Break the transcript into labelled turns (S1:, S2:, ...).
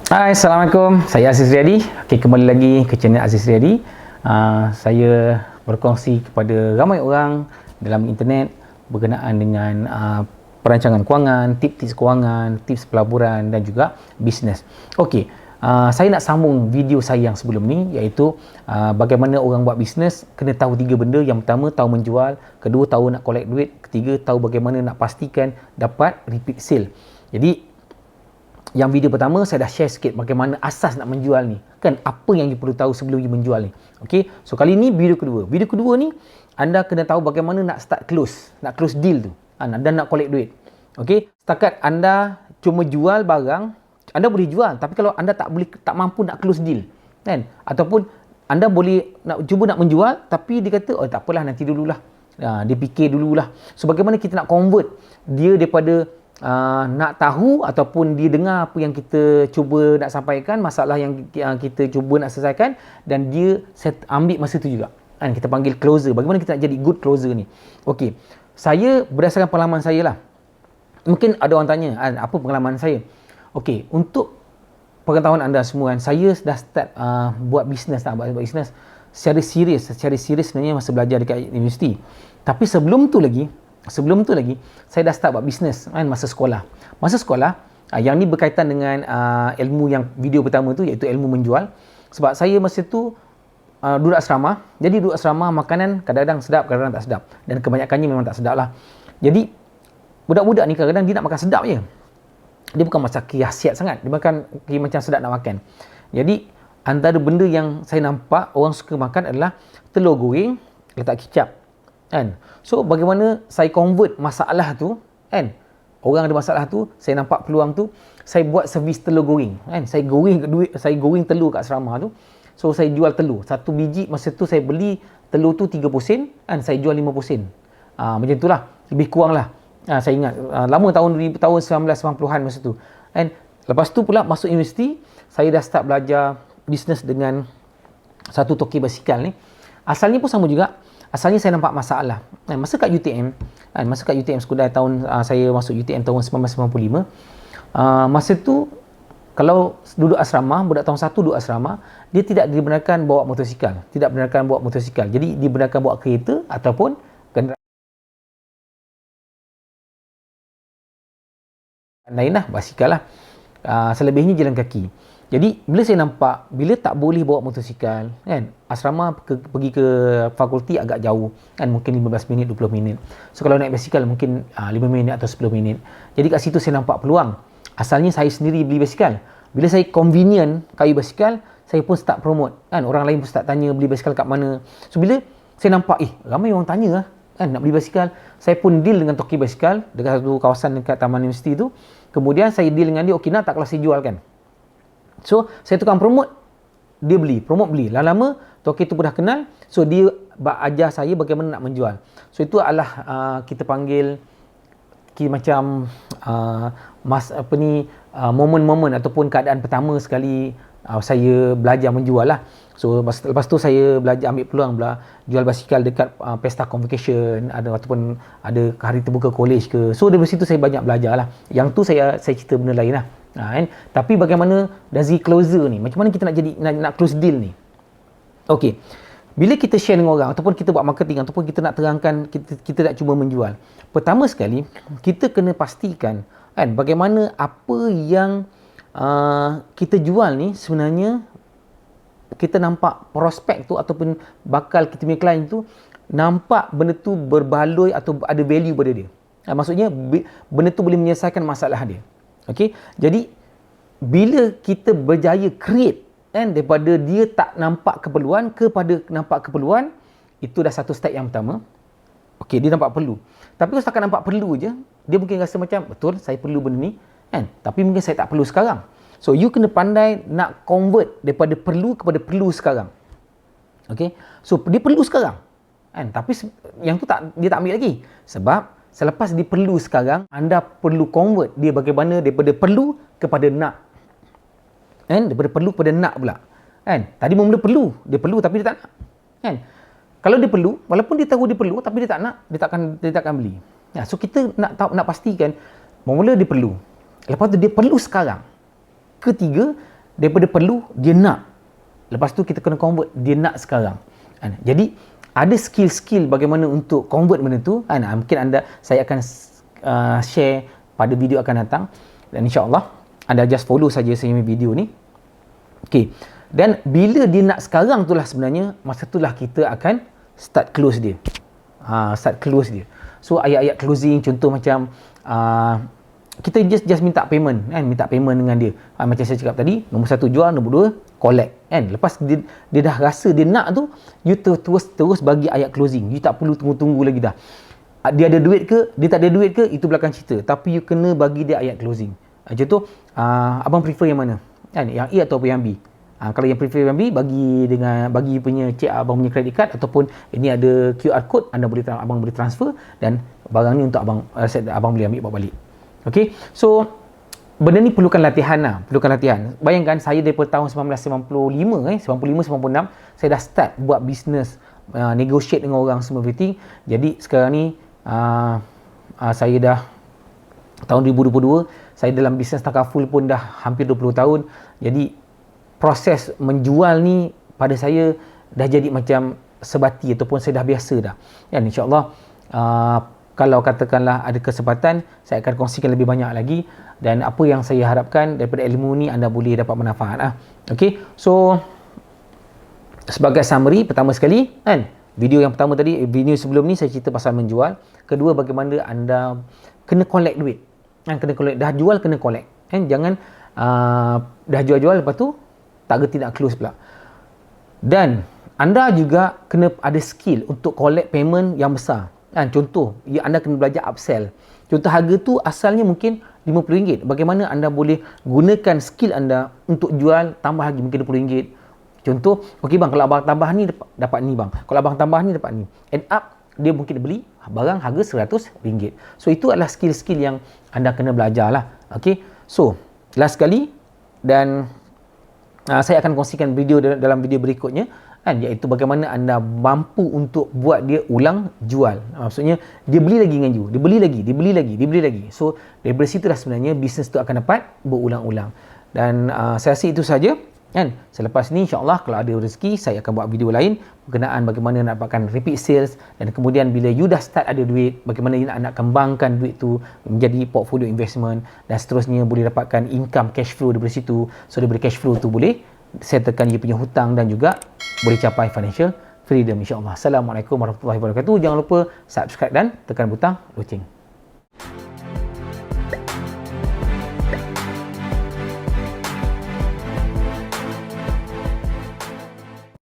S1: Hai, Assalamualaikum. Saya Aziz Riyadi. Okey, kembali lagi ke channel Aziz Riyadi. Saya berkongsi kepada ramai orang dalam internet berkenaan dengan perancangan kewangan, tips-tips kewangan, tips pelaburan dan juga bisnes. Okey, saya nak sambung video saya yang sebelum ni, iaitu bagaimana orang buat bisnes kena tahu 3 benda. Yang pertama, tahu menjual. Kedua, tahu nak collect duit. Ketiga, tahu bagaimana nak pastikan dapat repeat sale. Jadi yang video pertama saya dah share sikit bagaimana asas nak menjual ni. Kan apa yang you perlu tahu sebelum you menjual ni. Okey. So kali ni video kedua. Video kedua ni anda kena tahu bagaimana nak start close, nak close deal tu. Dan nak collect duit. Okey. Setakat anda cuma jual barang, anda boleh jual, tapi kalau anda tak mampu nak close deal, kan? Ataupun anda boleh cuba nak menjual tapi dia kata, "Oh, tak apalah, nanti dululah." Dia fikir dululah. So bagaimana kita nak convert dia daripada nak tahu ataupun dia dengar apa yang kita cuba nak sampaikan, masalah yang kita cuba nak selesaikan, dan dia ambil masa tu juga, kan? Kita panggil closer. Bagaimana kita nak jadi good closer ni? Okey, saya berdasarkan pengalaman saya lah. Mungkin ada orang tanya, apa pengalaman saya? Okey, untuk pengetahuan anda semua, kan, saya dah start buat bisnes secara serius sebenarnya masa belajar dekat universiti. Tapi sebelum tu lagi saya dah start buat bisnes, kan, masa sekolah. Yang ni berkaitan dengan ilmu yang video pertama tu, iaitu ilmu menjual. Sebab saya masa tu duduk asrama. Jadi duduk asrama, makanan kadang-kadang sedap, kadang-kadang tak sedap, dan kebanyakannya memang tak sedap lah. Jadi budak-budak ni kadang-kadang dia nak makan sedap je. Dia bukan macam khasiat sangat, dia makan macam sedap nak makan. Jadi antara benda yang saya nampak orang suka makan adalah telur goreng letak kicap, kan? So bagaimana saya convert masalah tu, kan? Orang ada masalah tu, saya nampak peluang tu, saya buat servis telur goreng, kan? Saya goreng telur kat asrama tu. So saya jual telur satu biji. Masa tu saya beli telur tu 30 sen, kan? Saya jual 50 sen. Macam itulah, lebih kurang lah. Saya ingat lama, tahun 1990-an masa tu, kan? Lepas tu pula masuk universiti, saya dah start belajar bisnes dengan satu toki basikal ni. Asalnya pun sama juga. Asalnya saya nampak masalah, kan? Masa kat UTM Skudai, tahun saya masuk UTM tahun 1995. Masa tu kalau duduk asrama, budak tahun 1 duduk asrama, dia tidak dibenarkan bawa motosikal, jadi dibenarkan bawa kereta ataupun kenderaan lain lah, basikal lah. Selebihnya jalan kaki. Jadi bila saya nampak, bila tak boleh bawa motosikal, kan, asrama pergi ke fakulti agak jauh, kan, mungkin 15 minit, 20 minit. So kalau naik basikal mungkin 5 minit atau 10 minit. Jadi kat situ saya nampak peluang. Asalnya saya sendiri beli basikal. Bila saya convenient kayu basikal, saya pun start promote, kan. Orang lain pun start tanya beli basikal kat mana. So bila saya nampak, ramai orang tanya lah, kan, nak beli basikal, saya pun deal dengan toki basikal dekat satu kawasan dekat Taman Universiti tu. Kemudian saya deal dengan dia, okey, nak tak kalau saya jualkan. So saya tukang promote, dia beli, promote beli. Lama-lama toki tu pun dah kenal. So dia ajar saya bagaimana nak menjual. So itu adalah kita panggil macam momen-momen ataupun keadaan pertama sekali saya belajar menjual lah. So lepas tu saya belajar ambil peluang pula jual basikal dekat pesta convocation ataupun ada hari terbuka college ke. So dari situ saya banyak belajar lah. Yang tu saya cerita benda lain lah. Kan? Tapi bagaimana dari closer ni, macam mana kita nak jadi nak close deal ni? Okey, bila kita share dengan orang ataupun kita buat marketing ataupun kita nak terangkan, kita nak cuba menjual, pertama sekali kita kena pastikan, kan, bagaimana apa yang kita jual ni sebenarnya kita nampak prospek tu ataupun bakal kita punya klien tu nampak benda tu berbaloi atau ada value pada dia. Maksudnya benda tu boleh menyelesaikan masalah dia. Okey, jadi bila kita berjaya create, kan, daripada dia tak nampak keperluan kepada nampak keperluan, itu dah satu step yang pertama. Okey, dia nampak perlu. Tapi kalau setakat nampak perlu je, dia mungkin rasa macam, betul, saya perlu benda ni, kan, tapi mungkin saya tak perlu sekarang. So you kena pandai nak convert daripada perlu kepada perlu sekarang. Okey, so dia perlu sekarang, kan, tapi yang tu dia tak ambil lagi. Sebab selepas dia perlu sekarang, anda perlu convert dia bagaimana daripada perlu kepada nak. Kan? Daripada perlu kepada nak pula. Kan? Tadi mula perlu, dia perlu tapi dia tak nak. Kan? Kalau dia perlu, walaupun dia tahu dia perlu tapi dia tak nak, dia takkan beli. So kita nak pastikan mula dia perlu. Lepas tu dia perlu sekarang. Ketiga, daripada perlu dia nak, lepas tu kita kena convert dia nak sekarang kan. Jadi ada skill-skill bagaimana untuk convert benda tu kan. Mungkin saya akan share pada video akan datang, dan insyaAllah anda just follow saja saya punya video ni. Okey, dan bila dia nak sekarang tu lah sebenarnya masa tu lah kita akan start close dia. Start close dia. So ayat-ayat closing contoh macam kita just minta payment kan, minta payment dengan dia. Macam saya cakap tadi, nombor 1 jual, nombor 2 collect kan. Lepas dia dah rasa dia nak tu, you terus bagi ayat closing. You tak perlu tunggu-tunggu lagi dah. Dia ada duit ke, dia tak ada duit ke, itu belakang cerita. Tapi you kena bagi dia ayat closing. Contoh, abang prefer yang mana? Kan, yang A atau yang B? Kalau yang prefer yang B, bagi punya cek abang punya credit card, ataupun ini ada QR code, abang boleh transfer, dan barang ni untuk abang boleh ambil bawa balik. Okey, so benda ni perlukan latihan lah, perlukan latihan. Bayangkan saya daripada tahun 1995, 95-96, saya dah start buat bisnes, negotiate dengan orang semua everything. Jadi sekarang ni saya dah tahun 2022, saya dalam bisnes takaful pun dah hampir 20 tahun. Jadi proses menjual ni pada saya dah jadi macam sebati, ataupun saya dah biasa dah. Dan insya-Allah kalau katakanlah ada kesempatan, saya akan kongsikan lebih banyak lagi, dan apa yang saya harapkan daripada ilmu ni anda boleh dapat manfaat lah. Okey, so sebagai summary, pertama sekali kan, video yang pertama tadi, video sebelum ni saya cerita pasal menjual. Kedua, bagaimana anda kena collect duit kan, kena collect, dah jual kena collect kan. Jangan dah jual lepas tu tak nak close pula. Dan anda juga kena ada skill untuk collect payment yang besar kan. Contoh, anda kena belajar upsell. Contoh, harga tu asalnya mungkin RM50. Bagaimana anda boleh gunakan skill anda untuk jual tambah lagi mungkin RM20. Contoh, okey bang, kalau abang tambah ni dapat ni bang. Kalau abang tambah ni dapat ni. End up dia mungkin beli barang harga RM100. So itu adalah skill-skill yang anda kena belajar lah. Okey. So, last sekali, dan saya akan kongsikan video dalam video berikutnya kan, iaitu bagaimana anda mampu untuk buat dia ulang jual. Maksudnya dia beli lagi dengan you, dia beli lagi. So daripada situ dah sebenarnya bisnes tu akan dapat berulang-ulang. Dan saya rasa itu saja kan. Selepas ni insya-Allah kalau ada rezeki, saya akan buat video lain berkenaan bagaimana nak dapatkan repeat sales, dan kemudian bila you dah start ada duit, bagaimana you nak kembangkan duit tu menjadi portfolio investment, dan seterusnya boleh dapatkan income cash flow daripada situ. So daripada cash flow tu boleh settlekan you punya hutang, dan juga boleh capai financial freedom insya-Allah. Assalamualaikum warahmatullahi wabarakatuh. Jangan lupa subscribe dan tekan butang loceng.